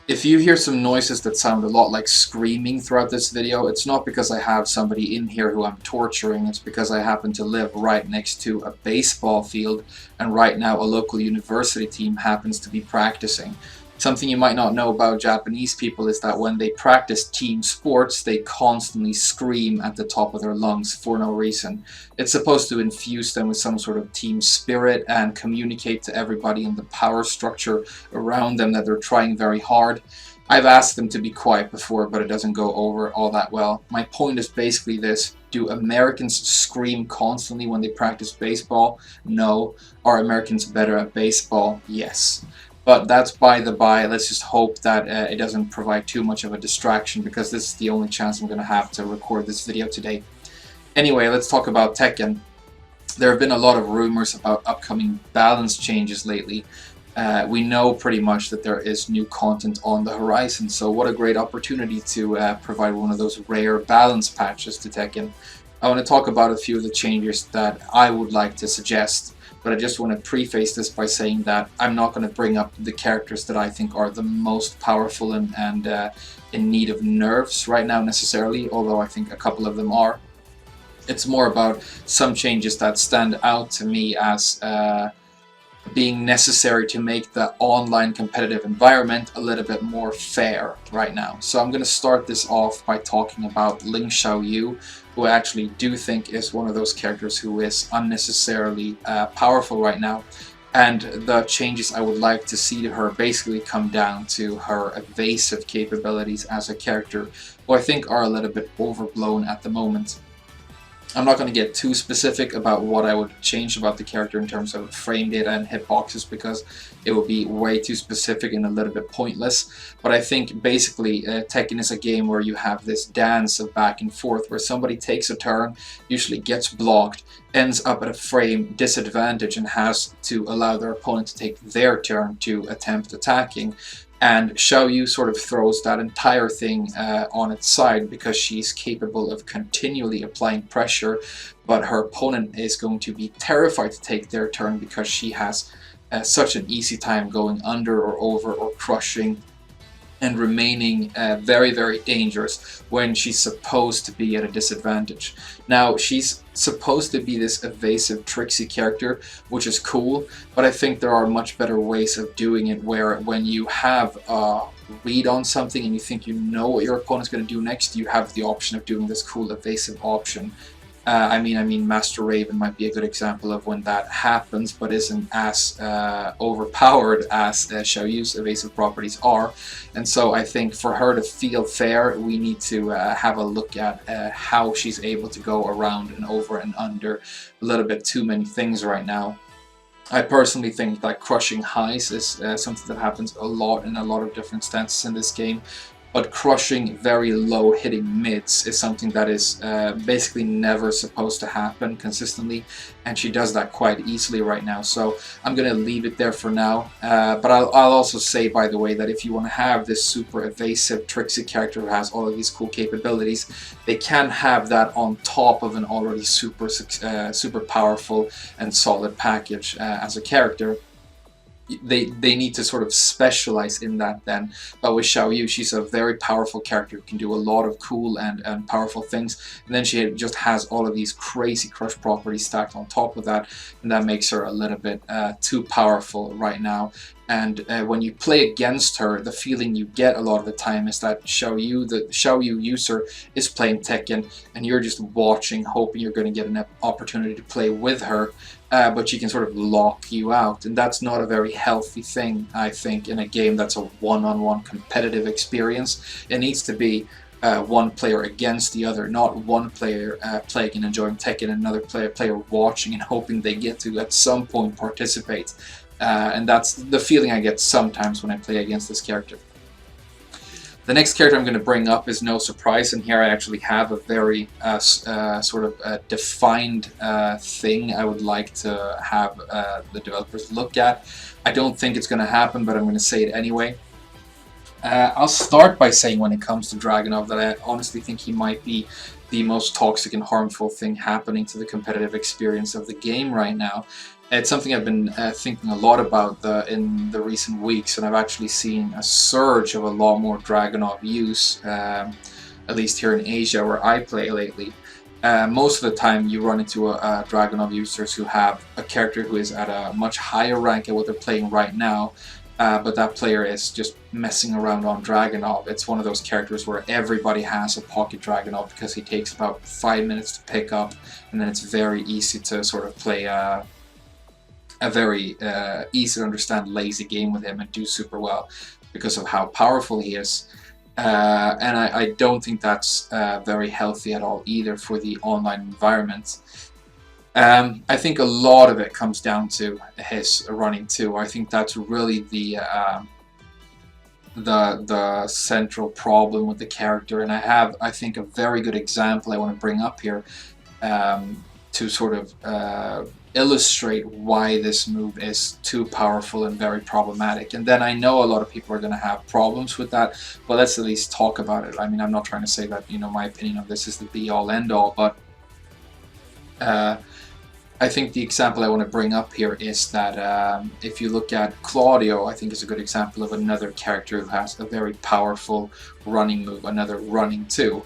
If you hear some noises that sound a lot like screaming throughout this video, it's not because I have somebody in here who I'm torturing, it's because I happen to live right next to a baseball field, and right now a local university team happens to be practicing. Something you might not know about Japanese people is that when they practice team sports, they constantly scream at the top of their lungs for no reason. It's supposed to infuse them with some sort of team spirit and communicate to everybody in the power structure around them that they're trying very hard. I've asked them to be quiet before, but it doesn't go over all that well. My point is basically this: do Americans scream constantly when they practice baseball? No. Are Americans better at baseball? Yes. But that's by the by. Let's just hope that it doesn't provide too much of a distraction, because this is the only chance I'm going to have to record this video today. Anyway, let's talk about Tekken. There have been a lot of rumors about upcoming balance changes lately. We know pretty much that there is new content on the horizon, so what a great opportunity to provide one of those rare balance patches to Tekken. I want to talk about a few of the changes that I would like to suggest, but I just want to preface this by saying that I'm not going to bring up the characters that I think are the most powerful and in need of nerfs right now necessarily, although I think a couple of them are. It's more about some changes that stand out to me as being necessary to make the online competitive environment a little bit more fair right now. So I'm going to start this off by talking about Ling Xiaoyu, who I actually do think is one of those characters who is unnecessarily powerful right now. And the changes I would like to see to her basically come down to her evasive capabilities as a character, who I think are a little bit overblown at the moment. I'm not going to get too specific about what I would change about the character in terms of frame data and hitboxes, because it would be way too specific and a little bit pointless. But I think basically Tekken is a game where you have this dance of back and forth where somebody takes a turn, usually gets blocked, ends up at a frame disadvantage and has to allow their opponent to take their turn to attempt attacking. And Xiaoyu sort of throws that entire thing on its side, because she's capable of continually applying pressure, but her opponent is going to be terrified to take their turn because she has such an easy time going under or over or crushing and remaining very, very dangerous when she's supposed to be at a disadvantage. Now, she's supposed to be this evasive, tricksy character, which is cool, but I think there are much better ways of doing it, where when you have a read on something and you think you know what your opponent's going to do next, you have the option of doing this cool evasive option. I mean, Master Raven might be a good example of when that happens, but isn't as overpowered as Xiaoyu's evasive properties are. And so I think for her to feel fair, we need to have a look at how she's able to go around and over and under a little bit too many things right now. I personally think that crushing highs is something that happens a lot in a lot of different stances in this game. But crushing very low hitting mids is something that is basically never supposed to happen consistently, and she does that quite easily right now. So I'm going to leave it there for now, but I'll also say, by the way, that if you want to have this super evasive, tricksy character who has all of these cool capabilities, they can have that on top of an already super powerful and solid package as a character. They need to sort of specialize in that then. But with Xiaoyu, she's a very powerful character who can do a lot of cool and powerful things, and then she just has all of these crazy crush properties stacked on top of that, and that makes her a little bit too powerful right now. And when you play against her, the feeling you get a lot of the time is that Xiaoyu, the Xiaoyu user, is playing Tekken, and you're just watching, hoping you're going to get an opportunity to play with her, but she can sort of lock you out. And that's not a very healthy thing, I think, in a game that's a one-on-one competitive experience. It needs to be one player against the other, not one player playing and enjoying Tekken and another player watching and hoping they get to at some point participate. And that's the feeling I get sometimes when I play against this character. The next character I'm going to bring up is no surprise, and here I actually have a very sort of defined thing I would like to have the developers look at. I don't think it's going to happen, but I'm going to say it anyway. I'll start by saying, when it comes to Dragunov, that I honestly think he might be the most toxic and harmful thing happening to the competitive experience of the game right now. It's something I've been thinking a lot about in the recent weeks, and I've actually seen a surge of a lot more Dragunov use, at least here in Asia where I play lately. Most of the time you run into Dragunov users who have a character who is at a much higher rank at what they're playing right now, but that player is just messing around on Dragunov. It's one of those characters where everybody has a pocket Dragunov because he takes about 5 minutes to pick up, and then it's very easy to sort of play a very easy to understand lazy game with him and do super well because of how powerful he is. And I don't think that's very healthy at all either for the online environment. I think a lot of it comes down to his running 2. I think that's really the central problem with the character, and I have, I think, a very good example I want to bring up here to sort of illustrate why this move is too powerful and very problematic. And then I know a lot of people are going to have problems with that, but let's at least talk about it. I mean, I'm not trying to say that, you know, my opinion of this is the be-all end-all, but I think the example I want to bring up here is that if you look at Claudio, I think is a good example of another character who has a very powerful running move, another running 2.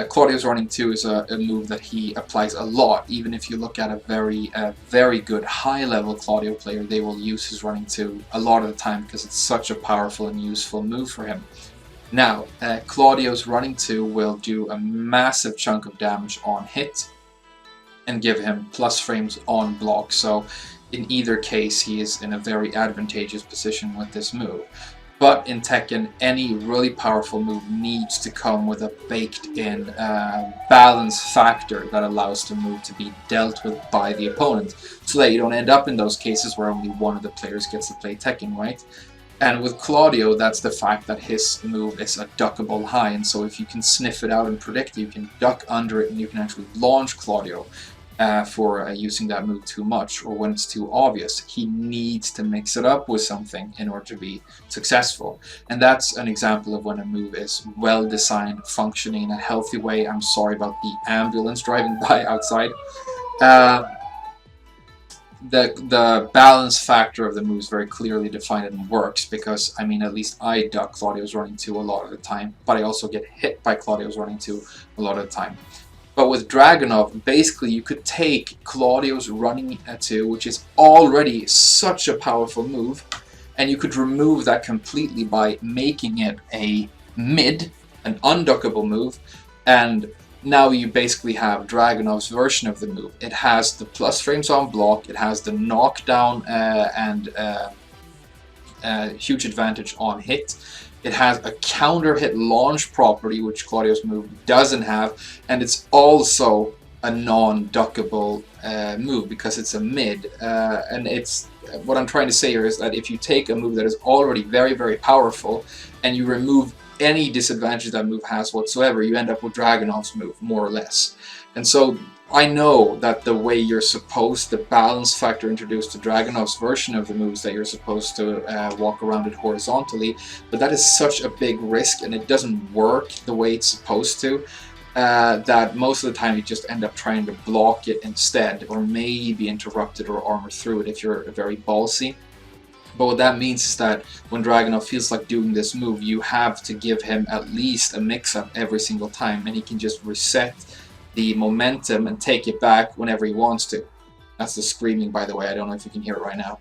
Claudio's running 2 is a move that he applies a lot. Even if you look at a very good high-level Claudio player, they will use his running 2 a lot of the time because it's such a powerful and useful move for him. Now, Claudio's running 2 will do a massive chunk of damage on hit and give him plus frames on block. So in either case, he is in a very advantageous position with this move. But in Tekken, any really powerful move needs to come with a baked-in balance factor that allows the move to be dealt with by the opponent, so that you don't end up in those cases where only one of the players gets to play Tekken, right? And with Claudio, that's the fact that his move is a duckable high, and so if you can sniff it out and predict it, you can duck under it and you can actually launch Claudio. For using that move too much or when it's too obvious. He needs to mix it up with something in order to be successful. And that's an example of when a move is well designed, functioning in a healthy way. I'm sorry about the ambulance driving by outside. The balance factor of the move is very clearly defined and works because, I mean, at least I duck Claudio's running 2 a lot of the time, but I also get hit by Claudio's running 2 a lot of the time. But with Dragunov, basically you could take Claudio's running 2, which is already such a powerful move, and you could remove that completely by making it a mid, an unduckable move, and now you basically have Dragunov's version of the move. It has the plus frames on block, it has the knockdown and huge advantage on hit. It has a counter hit launch property, which Claudio's move doesn't have, and it's also a non-duckable move because it's a mid. And it's what I'm trying to say here is that if you take a move that is already very powerful and you remove any disadvantage that move has whatsoever, you end up with Dragunov's move, more or less. And so I know that the way you're supposed, the balance factor introduced to Dragunov's version of the moves, that you're supposed to walk around it horizontally, but that is such a big risk and it doesn't work the way it's supposed to, that most of the time you just end up trying to block it instead, or maybe interrupt it or armor through it if you're very ballsy. But what that means is that when Dragunov feels like doing this move, you have to give him at least a mix-up every single time, and he can just reset the momentum and take it back whenever he wants to. That's the screaming, by the way. I don't know if you can hear it right now.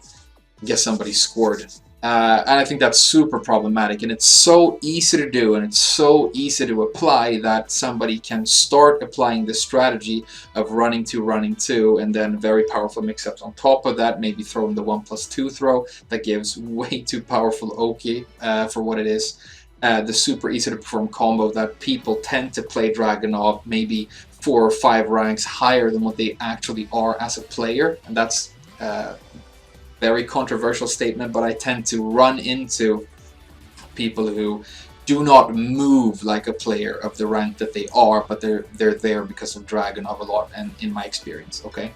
I guess somebody scored. And I think that's super problematic, and it's so easy to do and it's so easy to apply that somebody can start applying this strategy of running 2, and then very powerful mix-ups on top of that, maybe throwing the 1+2 throw that gives way too powerful Oki for what it is. The super easy to perform combo that people tend to play Dragunov maybe 4 or 5 ranks higher than what they actually are as a player, and that's very controversial statement, but I tend to run into people who do not move like a player of the rank that they are, but they're there because of Dragunov a lot, and in my experience, okay?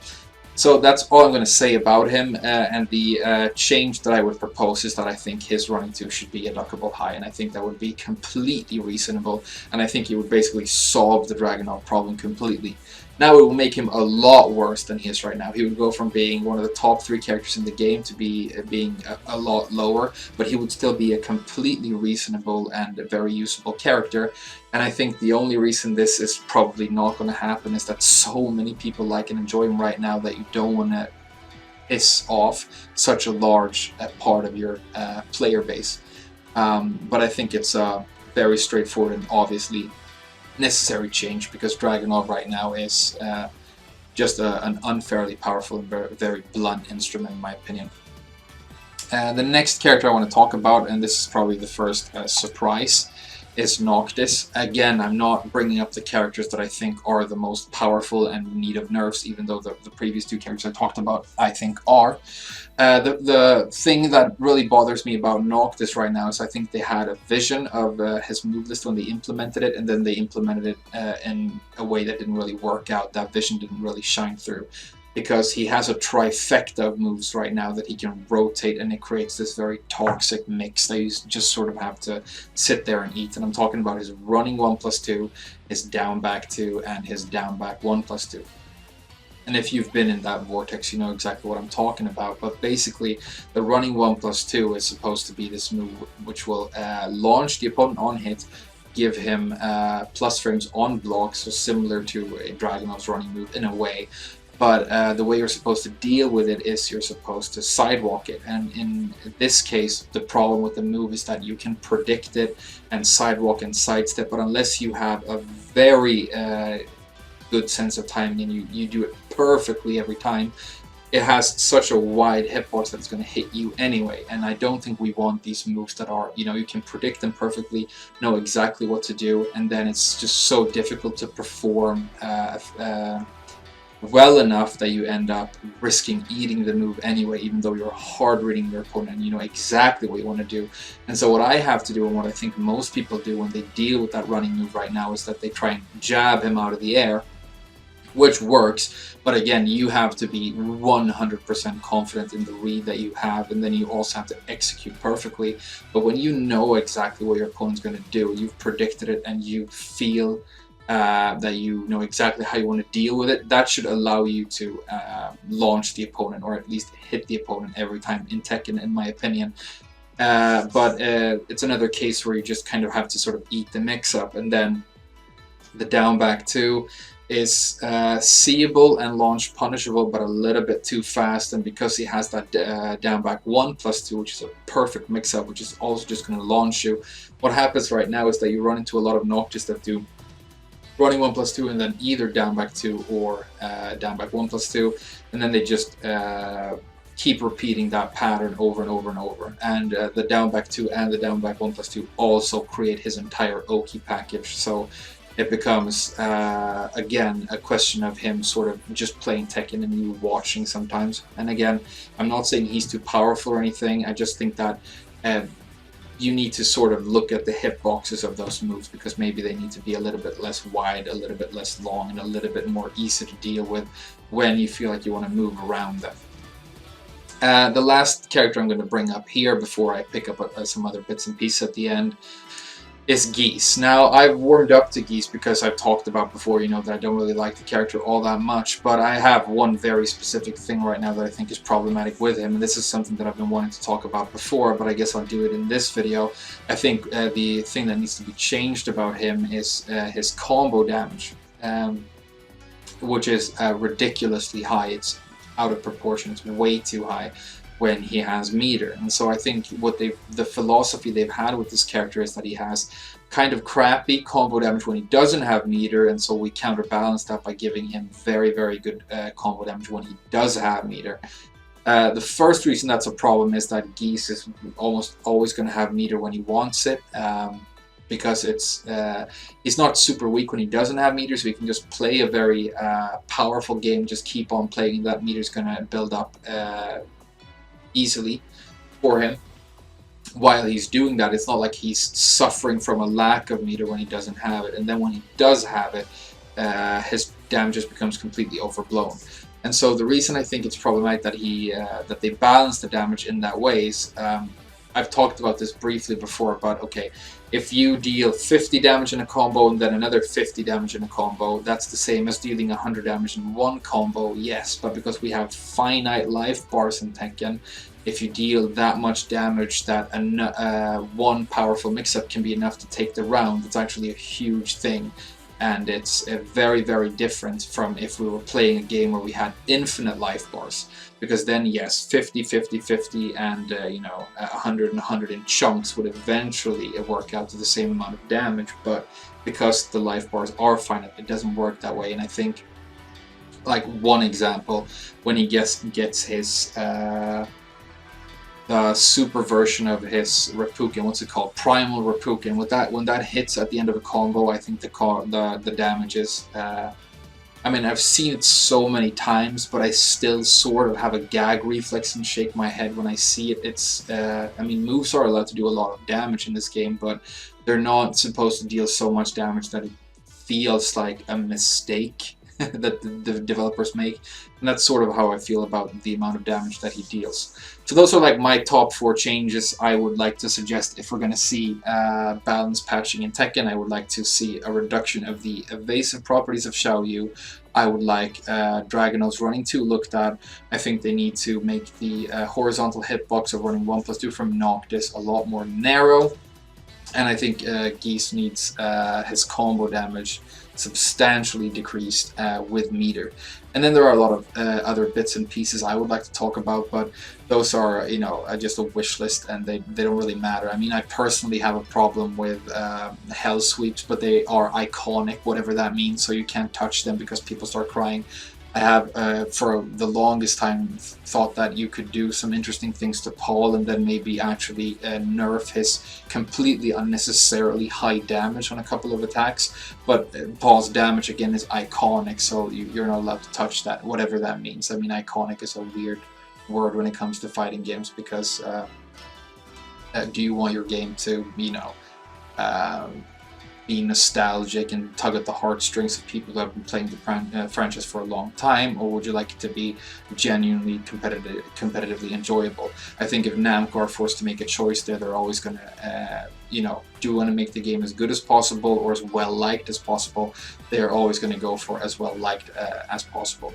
So that's all I'm going to say about him, and the change that I would propose is that I think his running 2 should be a duckable high, and I think that would be completely reasonable, and I think it would basically solve the Dragunov problem completely. Now it will make him a lot worse than he is right now. He would go from being one of the top 3 characters in the game to being a lot lower, but he would still be a completely reasonable and a very usable character. And I think the only reason this is probably not going to happen is that so many people like and enjoy him right now that you don't want to piss off such a large part of your player base. But I think it's a very straightforward and obviously necessary change, because Dragunov right now is just an unfairly powerful and very blunt instrument in my opinion. The next character I want to talk about, and this is probably the first surprise, is Noctus. Again, I'm not bringing up the characters that I think are the most powerful and in need of nerfs, even though the previous 2 characters I talked about I think are. The thing that really bothers me about Noctus right now is I think they had a vision of his move list when they implemented it, and then they implemented it in a way that didn't really work out. That vision didn't really shine through, because he has a trifecta of moves right now that he can rotate, and it creates this very toxic mix that you just sort of have to sit there and eat. And I'm talking about his running 1+2, his down back 2, and his down back 1+2. And if you've been in that vortex, you know exactly what I'm talking about. But basically, the running 1+2 is supposed to be this move which will launch the opponent on hit, give him plus frames on block, so similar to a Dragunov's running move in a way. But the way you're supposed to deal with it is you're supposed to sidewalk it. And in this case, the problem with the move is that you can predict it and sidewalk and sidestep, but unless you have a very good sense of timing and you do it perfectly every time, it has such a wide hitbox that it's going to hit you anyway. And I don't think we want these moves that are, you know, you can predict them perfectly, know exactly what to do, and then it's just so difficult to perform well enough that you end up risking eating the move anyway, even though you're hard reading your opponent and you know exactly what you want to do. And so what I have to do, and what I think most people do when they deal with that running move right now, is that they try and jab him out of the air, which works, but again, you have to be 100% confident in the read that you have, and then you also have to execute perfectly. But when you know exactly what your opponent's going to do, you've predicted it, and you feel that you know exactly how you want to deal with it, that should allow you to launch the opponent, or at least hit the opponent every time in Tekken, in my opinion. But it's another case where you just kind of have to sort of eat the mix-up. And then the down back 2 is seeable and launch punishable, but a little bit too fast. And because he has that down back 1+2, which is a perfect mix-up, which is also just going to launch you, what happens right now is that you run into a lot of Noctis that do running 1+2 and then either down back 2 or down back 1+2, and then they just keep repeating that pattern over and over and over. And the down back 2 and the down back 1+2 also create his entire Oki package, so it becomes again a question of him sort of just playing Tekken and you watching sometimes. And again, I'm not saying he's too powerful or anything, I just think that you need to sort of look at the hitboxes of those moves, because maybe they need to be a little bit less wide, a little bit less long, and a little bit more easy to deal with when you feel like you want to move around them. The last character I'm going to bring up here before I pick up some other bits and pieces at the end is Geese. Now, I've warmed up to Geese because I've talked about before, you know, that I don't really like the character all that much, but I have one very specific thing right now that I think is problematic with him, and this is something that I've been wanting to talk about before, but I guess I'll do it in this video. I think the thing that needs to be changed about him is his combo damage, which is ridiculously high. It's out of proportion, it's way too high when he has meter. And so I think what the philosophy they've had with this character is that he has kind of crappy combo damage when he doesn't have meter, and so we counterbalance that by giving him very, very good combo damage when he does have meter. The first reason that's a problem is that Geese is almost always going to have meter when he wants it, because he's not super weak when he doesn't have meter, so he can just play a very powerful game, just keep on playing. That meter's going to build up easily for him. While he's doing that, it's not like he's suffering from a lack of meter when he doesn't have it, and then when he does have it, his damage just becomes completely overblown. And so the reason I think it's problematic that that they balance the damage in that way is I've talked about this briefly before, but okay, if you deal 50 damage in a combo and then another 50 damage in a combo, that's the same as dealing 100 damage in one combo, yes, but because we have finite life bars in Tekken, if you deal that much damage that one powerful mix-up can be enough to take the round, it's actually a huge thing. And it's very, very different from if we were playing a game where we had infinite life bars. Because then, yes, 50, 50, 50, and 100 and 100 in chunks would eventually work out to the same amount of damage. But because the life bars are finite, it doesn't work that way. And I think, like one example, when he gets his super version of his Reppuken, what's it called? Primal Reppuken. When that hits at the end of a combo, I think the damage is. I mean, I've seen it so many times, but I still sort of have a gag reflex and shake my head when I see it. It's. I mean, moves are allowed to do a lot of damage in this game, but they're not supposed to deal so much damage that it feels like a mistake that the developers make, and that's sort of how I feel about the amount of damage that he deals. So those are like my top 4 changes I would like to suggest if we're going to see balance patching in Tekken. I would like to see a reduction of the evasive properties of Xiaoyu. I would like Dragono's running 2 looked at. I think they need to make the horizontal hitbox of running 1+2 from Noctis a lot more narrow. And I think Geese needs his combo damage substantially decreased with meter. And then there are a lot of other bits and pieces I would like to talk about, but those are, just a wish list, and they don't really matter. I mean, I personally have a problem with hell sweeps, but they are iconic, whatever that means, so you can't touch them because people start crying. I have, for the longest time, thought that you could do some interesting things to Paul and then maybe actually nerf his completely unnecessarily high damage on a couple of attacks. But Paul's damage, again, is iconic, so you're not allowed to touch that, whatever that means. I mean, iconic is a weird word when it comes to fighting games, because do you want your game to, be nostalgic and tug at the heartstrings of people who have been playing the franchise for a long time, or would you like it to be genuinely competitively enjoyable? I think if Namco are forced to make a choice there, they're always going to, do you want to make the game as good as possible or as well liked as possible? They're always going to go for as well liked as possible.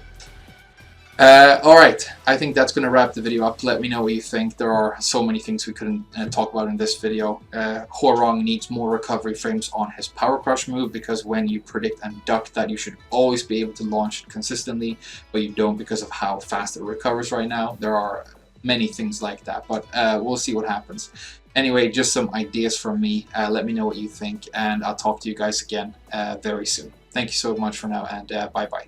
Alright, I think that's going to wrap the video up. Let me know what you think. There are so many things we couldn't talk about in this video. Horong needs more recovery frames on his Power Crush move, because when you predict and duck that, you should always be able to launch it consistently, but you don't because of how fast it recovers right now. There are many things like that, but we'll see what happens. Anyway, just some ideas from me. Let me know what you think, and I'll talk to you guys again very soon. Thank you so much for now, and bye-bye.